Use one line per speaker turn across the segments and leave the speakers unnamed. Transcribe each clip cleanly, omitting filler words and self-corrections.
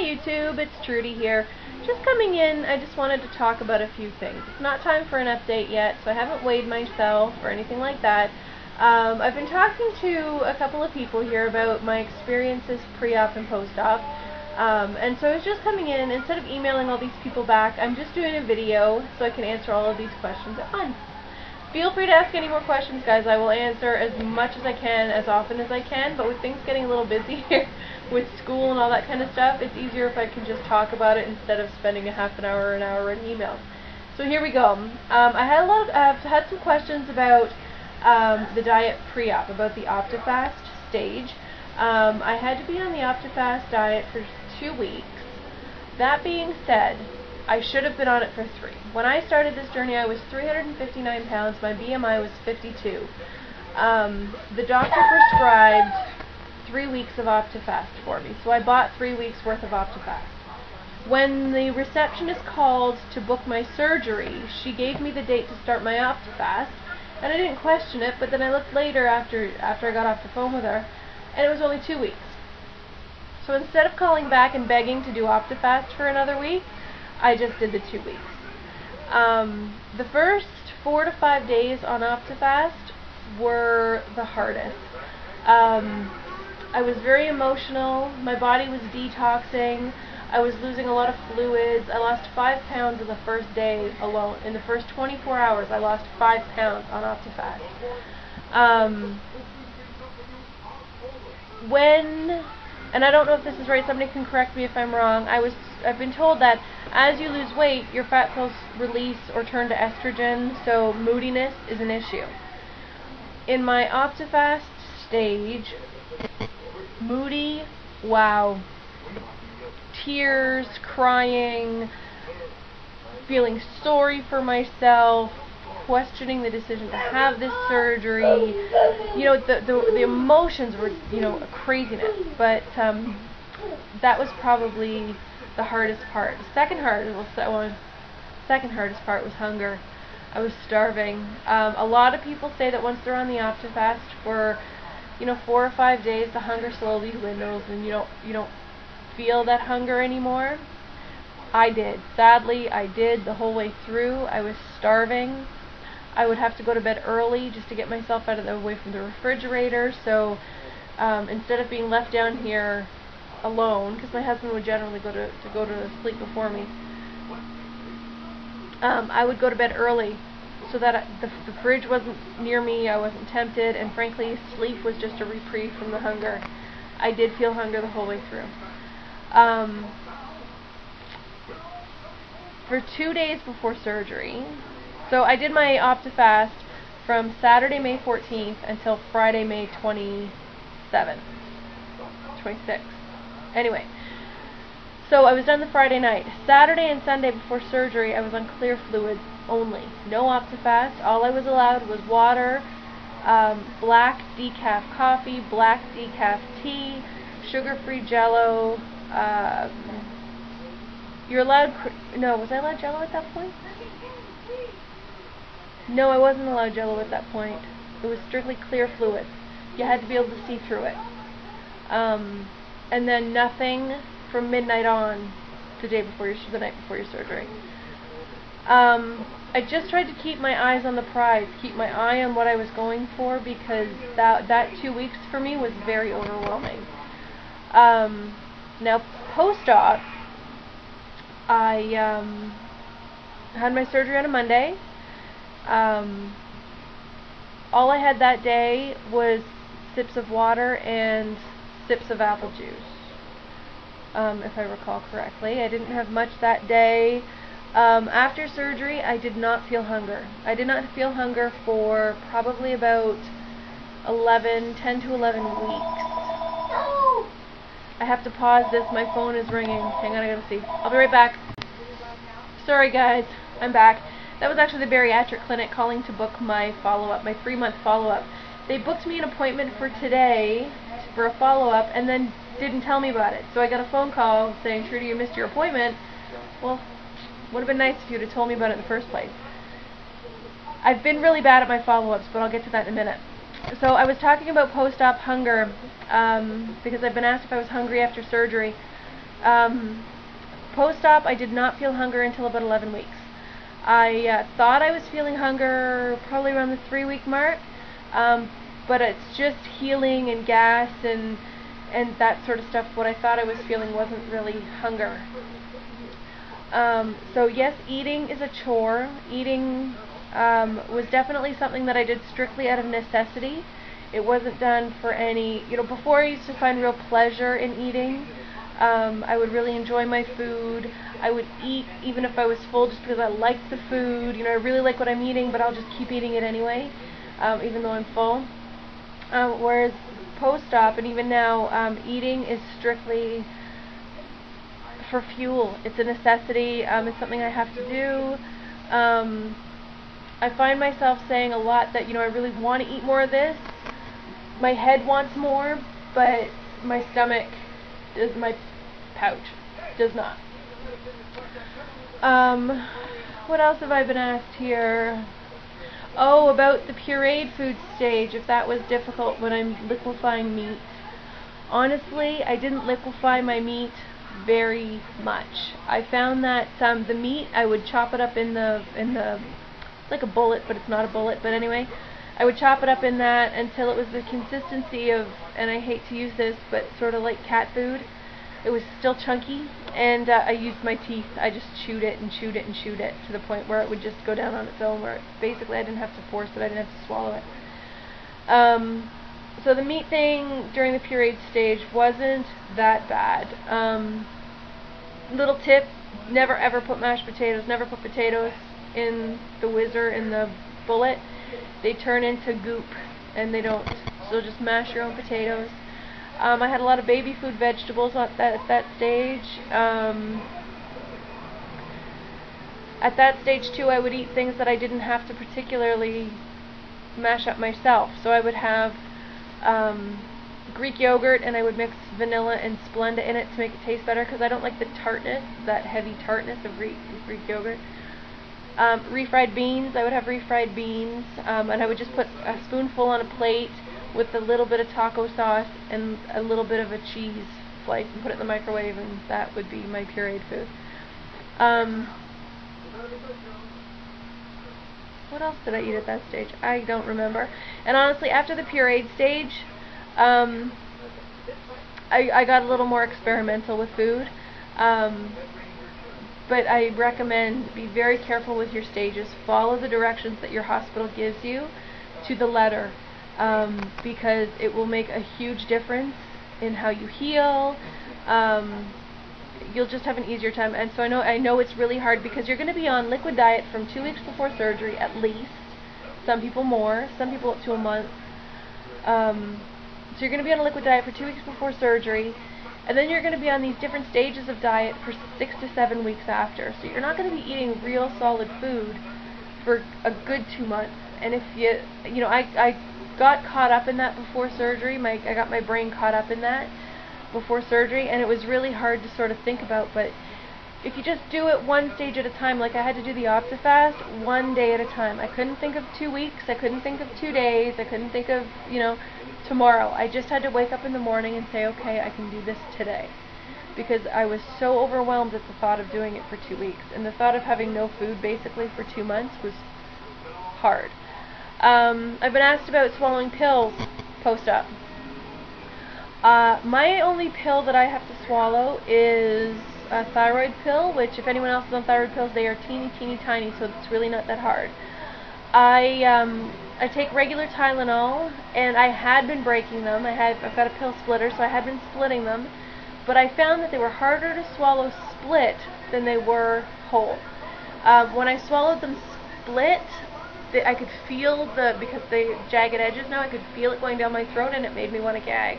YouTube, it's Trudy here. Just coming in, I just wanted to talk about a few things. It's not time for an update yet, so I haven't weighed myself or anything like that. I've been talking to a couple of people here about my experiences pre-op and post-op. And so I was just coming in, instead of emailing all these people back, I'm just doing a video so I can answer all of these questions at once. Feel free to ask any more questions, guys. I will answer as much as I can, as often as I can, but with things getting a little busy here with school and all that kind of stuff, it's easier if I can just talk about it instead of spending a half an hour or an hour writing emails. So here we go. I've had some questions about the diet pre-op, about the OptiFast stage. I had to be on the OptiFast diet for 2 weeks. That being said, I should have been on it for 3. When I started this journey, I was 359 pounds. My BMI was 52. The doctor prescribed 3 weeks of OptiFast for me, so I bought 3 weeks worth of OptiFast. When the receptionist called to book my surgery, she gave me the date to start my OptiFast, and I didn't question it, but then I looked later after I got off the phone with her, and it was only 2 weeks. So instead of calling back and begging to do OptiFast for another week, I just did the 2 weeks. The first 4 to 5 days on OptiFast were the hardest. I was very emotional. My body was detoxing. I was losing a lot of fluids. I lost 5 pounds in the first day alone. In the first 24 hours, I lost 5 pounds on OptiFast. And I don't know if this is right, somebody can correct me if I'm wrong, I've been told that as you lose weight, your fat cells release or turn to estrogen, so moodiness is an issue. In my OptiFast stage, moody, wow, tears, crying, feeling sorry for myself, questioning the decision to have this surgery. You know, the emotions were, you know, craziness. But that was probably the hardest part. The second hardest part was hunger. I was starving. A lot of people say that once they're on the OptiFast for, you know, 4 or 5 days, the hunger slowly dwindles and you don't feel that hunger anymore. I did. Sadly, I did the whole way through. I was starving. I would have to go to bed early just to get myself away from the refrigerator. So instead of being left down here alone, because my husband would generally go to sleep before me, I would go to bed early so that the fridge wasn't near me. I wasn't tempted, and frankly, sleep was just a reprieve from the hunger. I did feel hunger the whole way through. For 2 days before surgery. So I did my OptiFast from Saturday, May 14th until Friday, May 26th. Anyway, so I was done the Friday night. Saturday and Sunday before surgery, I was on clear fluids only. No OptiFast. All I was allowed was water, black decaf coffee, black decaf tea, sugar-free Jello. You're allowed... No, was I allowed Jello at that point? No, I wasn't allowed Jello at that point. It was strictly clear fluid. You had to be able to see through it. And then nothing from midnight on the night before your surgery. I just tried to keep my eyes on the prize, keep my eye on what I was going for, because that 2 weeks for me was very overwhelming. Now, post-op, I had my surgery on a Monday. All I had that day was sips of water and sips of apple juice, if I recall correctly. I didn't have much that day. After surgery, I did not feel hunger. I did not feel hunger for probably about 10 to 11 weeks. I have to pause this. My phone is ringing. Hang on, I gotta see. I'll be right back. Sorry, guys. I'm back. That was actually the bariatric clinic calling to book my follow-up, my 3-month follow-up. They booked me an appointment for today for a follow-up and then didn't tell me about it. So I got a phone call saying, Trudy, you missed your appointment. Well, would have been nice if you would have told me about it in the first place. I've been really bad at my follow-ups, but I'll get to that in a minute. So I was talking about post-op hunger because I've been asked if I was hungry after surgery. Post-op, I did not feel hunger until about 11 weeks. I thought I was feeling hunger probably around the 3-week mark, but it's just healing and gas and that sort of stuff. What I thought I was feeling wasn't really hunger. So yes, eating is a chore. Eating was definitely something that I did strictly out of necessity. It wasn't done for any, before I used to find real pleasure in eating. I would really enjoy my food. I would eat even if I was full just because I liked the food. I really like what I'm eating, but I'll just keep eating it anyway, even though I'm full. Whereas post-op, and even now, eating is strictly for fuel. It's a necessity. It's something I have to do. I find myself saying a lot that, I really want to eat more of this. My head wants more, but my stomach, my pouch, does not. What else have I been asked here? Oh, about the pureed food stage, if that was difficult when I'm liquefying meat. Honestly, I didn't liquefy my meat very much. I found that the meat, I would chop it up in the like a bullet, but it's not a bullet, but anyway, I would chop it up in that until it was the consistency of, and I hate to use this, but sort of like cat food. It was still chunky, and I used my teeth. I just chewed it and chewed it and chewed it to the point where it would just go down on its own, where basically I didn't have to force it, I didn't have to swallow it. So the meat thing during the pureed stage wasn't that bad. Little tip, never ever put mashed potatoes, never put potatoes in the whizzer, in the bullet. They turn into goop, and they don't. So just mash your own potatoes. I had a lot of baby food vegetables at that stage. At that stage too, I would eat things that I didn't have to particularly mash up myself. So I would have Greek yogurt, and I would mix vanilla and Splenda in it to make it taste better, because I don't like the tartness, that heavy tartness of Greek yogurt. Refried beans, I would have refried beans, and I would just put a spoonful on a plate with a little bit of taco sauce and a little bit of a cheese slice, and put it in the microwave, and that would be my pureed food. What else did I eat at that stage? I don't remember. And honestly, after the pureed stage, I got a little more experimental with food. But I recommend be very careful with your stages. Follow the directions that your hospital gives you to the letter, because it will make a huge difference in how you heal. You'll just have an easier time. And so I know it's really hard, because you're going to be on liquid diet from 2 weeks before surgery at least. Some people more, some people up to a month. So you're going to be on a liquid diet for 2 weeks before surgery. And then you're going to be on these different stages of diet for 6 to 7 weeks after. So you're not going to be eating real solid food for a good 2 months. And if I got caught up in that before surgery. I got my brain caught up in that before surgery, and it was really hard to sort of think about. But if you just do it one stage at a time, like I had to do the Optifast 1 day at a time. I couldn't think of 2 weeks. I couldn't think of 2 days. I couldn't think of, tomorrow. I just had to wake up in the morning and say, okay, I can do this today. Because I was so overwhelmed at the thought of doing it for 2 weeks. And the thought of having no food basically for 2 months was hard. I've been asked about swallowing pills post-op. My only pill that I have to swallow is a thyroid pill, which if anyone else is on thyroid pills, they are teeny tiny, so it's really not that hard. I take regular Tylenol, and I had been breaking them. I've got a pill splitter, so I had been splitting them, but I found that they were harder to swallow split than they were whole. When I swallowed them split, I could feel because they jagged edges now, I could feel it going down my throat, and it made me want to gag.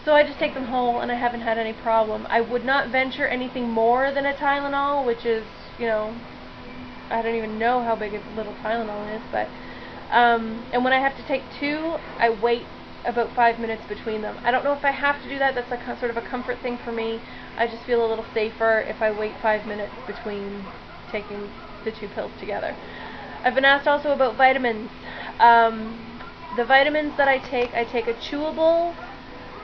So I just take them whole, and I haven't had any problem. I would not venture anything more than a Tylenol, which is, I don't even know how big a little Tylenol is, but, and when I have to take 2, I wait about 5 minutes between them. I don't know if I have to do that. That's sort of a comfort thing for me. I just feel a little safer if I wait 5 minutes between taking the 2 pills together. I've been asked also about vitamins. The vitamins that I take a chewable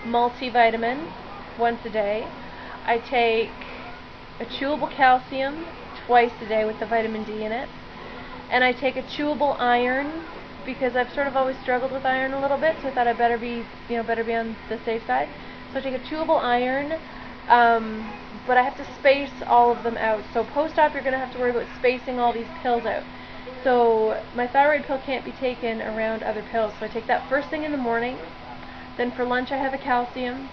multivitamin once a day. I take a chewable calcium twice a day with the vitamin D in it, and I take a chewable iron because I've sort of always struggled with iron a little bit, so I thought I'd better be on the safe side. So I take a chewable iron, but I have to space all of them out. So post-op, you're going to have to worry about spacing all these pills out. So my thyroid pill can't be taken around other pills, so I take that first thing in the morning. Then for lunch I have a calcium.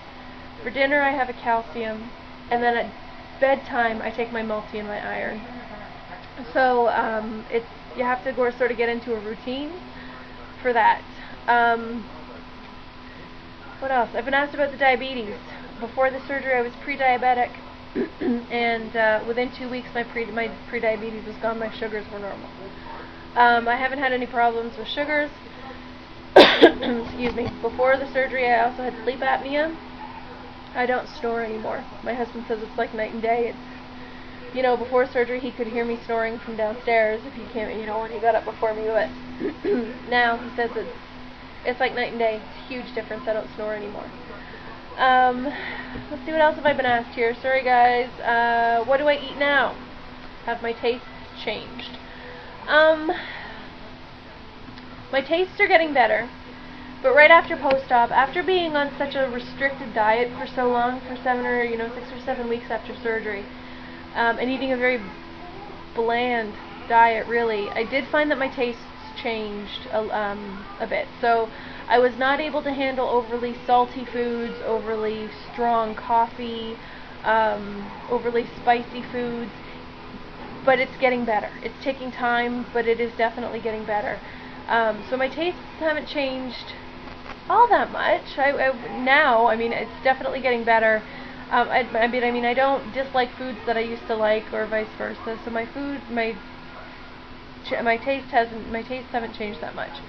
For dinner I have a calcium, and then at bedtime I take my multi and my iron. So you have to sort of get into a routine for that. What else? I've been asked about the diabetes. Before the surgery I was pre-diabetic, and within 2 weeks my pre-diabetes was gone. My sugars were normal. I haven't had any problems with sugars. Excuse me. Before the surgery I also had sleep apnea. I don't snore anymore. My husband says it's like night and day. It's, before surgery he could hear me snoring from downstairs if he came, when he got up before me, but now he says it's like night and day. It's a huge difference. I don't snore anymore. Let's see, what else have I been asked here? Sorry guys. What do I eat now? Have my tastes changed? My tastes are getting better. But right after post-op, after being on such a restricted diet for so long, for 6 or 7 weeks after surgery, and eating a very bland diet, really, I did find that my tastes changed a bit. So I was not able to handle overly salty foods, overly strong coffee, overly spicy foods, but it's getting better. It's taking time, but it is definitely getting better. So my tastes haven't changed all that much. Now, it's definitely getting better. I don't dislike foods that I used to like, or vice versa. So my tastes haven't changed that much.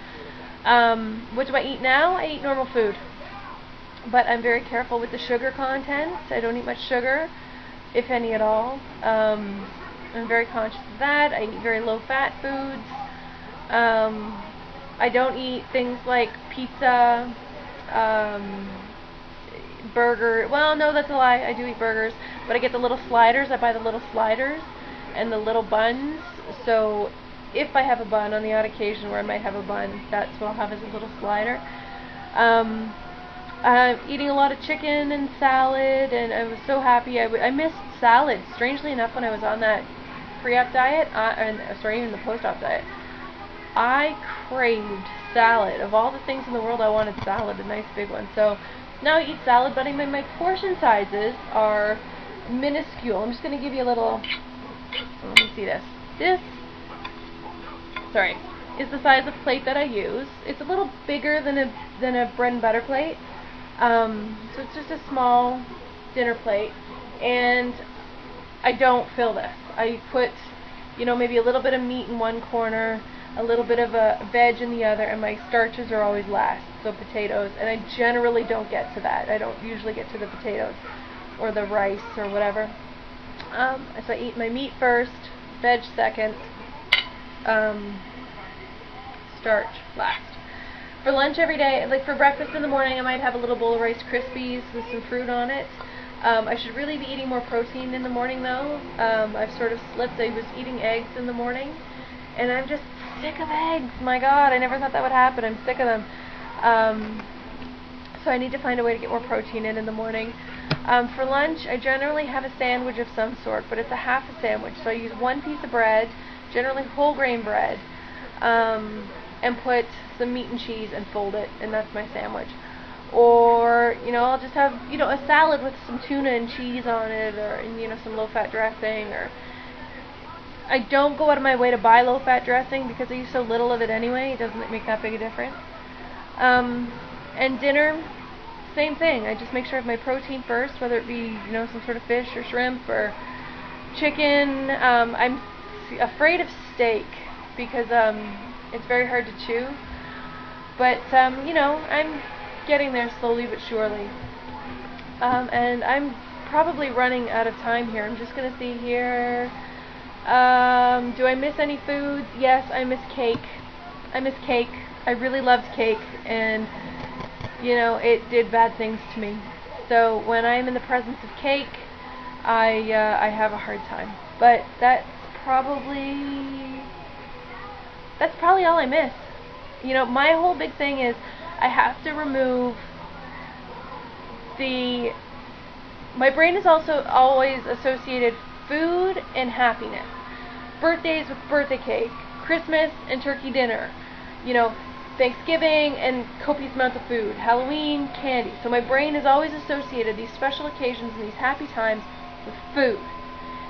What do I eat now? I eat normal food, but I'm very careful with the sugar content. I don't eat much sugar, if any at all. I'm very conscious of that. I eat very low-fat foods. I don't eat things like pizza, burger. Well, no, that's a lie. I do eat burgers, but I get the little sliders. I buy the little sliders and the little buns. So if I have a bun, on the odd occasion where I might have a bun, that's what I'll have as a little slider. I'm eating a lot of chicken and salad, and I was so happy. I missed salad, strangely enough, when I was on that pre-op diet, even the post-op diet. I craved salad. Of all the things in the world, I wanted salad, a nice big one. So now I eat salad, but my portion sizes are minuscule. I'm just going to give you a little, let me see this. This, is the size of plate that I use. It's a little bigger than a bread and butter plate. So it's just a small dinner plate, and I don't fill this. I put, maybe a little bit of meat in one corner, a little bit of a veg in the other, and my starches are always last, so potatoes, and I generally don't get to that. I don't usually get to the potatoes or the rice or whatever. So I eat my meat first, veg second, starch last. For lunch every day, like for breakfast in the morning, I might have a little bowl of Rice Krispies with some fruit on it. I should really be eating more protein in the morning though. I've sort of slipped. I was eating eggs in the morning, and I'm just sick of eggs. My God, I never thought that would happen. I'm sick of them. So I need to find a way to get more protein in the morning. For lunch, I generally have a sandwich of some sort, but it's a half a sandwich. So I use one piece of bread, generally whole grain bread, and put some meat and cheese and fold it, and that's my sandwich. Or, I'll just have, a salad with some tuna and cheese on it, or, some low-fat dressing, or I don't go out of my way to buy low-fat dressing because I use so little of it anyway. It doesn't make that big a difference. And dinner, same thing. I just make sure I have my protein first, whether it be, some sort of fish or shrimp or chicken. I'm afraid of steak because it's very hard to chew. But, I'm getting there slowly but surely. And I'm probably running out of time here. I'm just going to see here. Do I miss any foods? Yes, I miss cake. I miss cake. I really loved cake, and it did bad things to me. So when I'm in the presence of cake, I have a hard time. But that's probably all I miss. You know, my whole big thing is I have to remove my brain is also always associated food and happiness. Birthdays with birthday cake, Christmas and turkey dinner, you know, Thanksgiving and copious amounts of food, Halloween, candy. So my brain is always associated these special occasions and these happy times with food.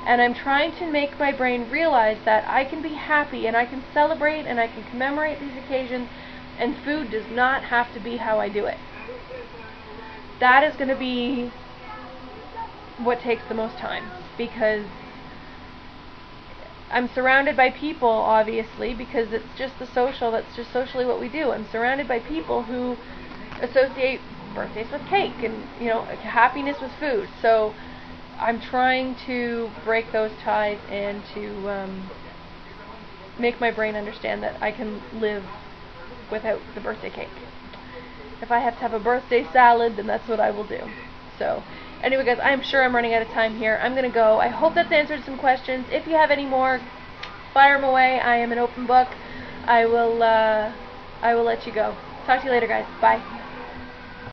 And I'm trying to make my brain realize that I can be happy and I can celebrate and I can commemorate these occasions, and food does not have to be how I do it. That is going to be what takes the most time, because I'm surrounded by people, obviously, because it's just that's just socially what we do. I'm surrounded by people who associate birthdays with cake and, you know, happiness with food. So I'm trying to break those ties and to make my brain understand that I can live without the birthday cake. If I have to have a birthday salad, then that's what I will do. So anyway, guys, I'm sure I'm running out of time here. I'm going to go. I hope that's answered some questions. If you have any more, fire them away. I am an open book. I will let you go. Talk to you later, guys. Bye.